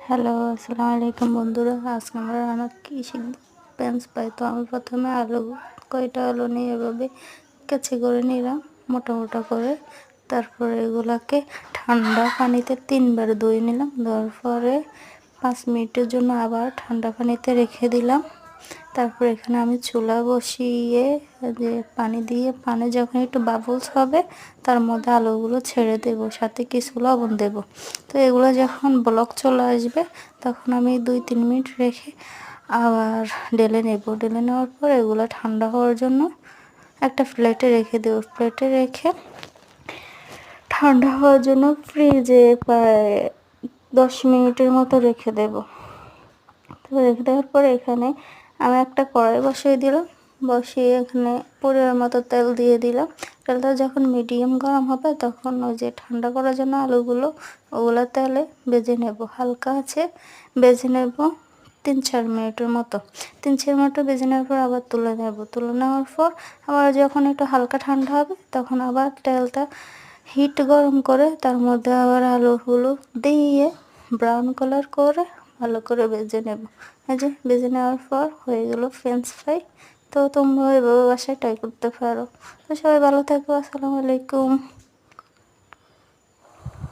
Hello, আসসালামু আলাইকুম বন্ধুরা। আজকে আমরা রান্না কি শিখব? French fry. তো আমি প্রথমে কয়টা আলু নিয়ে এভাবে কেচি করে নিলাম মোটা মোটা করে। তারপরে এগুলাকে ঠান্ডা পানিতে 3বার ধুয়ে নিলাম। ধোয়ার পরে 5 মিনিটের জন্য আবার ঠান্ডা পানিতে রেখে দিলাম। তারপর এখানে আমি চুলা বসিয়ে যে পানি দিয়ে, পানি যখন একটু বাবলস হবে তার মধ্যে আলুগুলো ছেড়ে দেব, সাথে কিছু লবণ দেব। তো এগুলো যখন ব্লক চলে আসবে তখন আমি 2-3 মিনিট রেখে আবার ঢেলে নেব। ঢেলে নেওয়ার পর এগুলো ঠান্ডা হওয়ার জন্য একটা প্লেটে রেখে দেব। প্লেটে রেখে ঠান্ডা হওয়ার জন্য ফ্রিজে প্রায় 10 মিনিটের মতো রেখে দেব। তো রেখে দেওয়ার পরে এখানে আমি একটা কড়াই বসিয়ে দিলাম। বসিয়ে এখানে পরিমাণ মতো তেল দিয়ে দিলাম। তেলটা যখন মিডিয়াম গরম হবে তখন ওই যে ঠান্ডা করার জন্য ওগুলো তেলে ভেজে নেব। হালকা আছে ভেজে নেব 3-4 মিনিটের মতো। 3-4 মিনিট ভেজে নেওয়ার পর আবার তুলে নেব। তুলে নেওয়ার পর আবার যখন একটু হালকা ঠান্ডা হবে তখন আবার তেলটা হিট গরম করে তার মধ্যে আবার আলুগুলো দিয়ে ব্রাউন কালার করে ভালো করে ভেজে নেব। এই যে ভেজে নেওয়ার পর হয়ে গেল ফ্রেঞ্চ ফ্রাই। তো তোমরা এভাবে বাসায় ট্রাই করতে পারো। তো সবাই ভালো থাকো। আসসালামু আলাইকুম।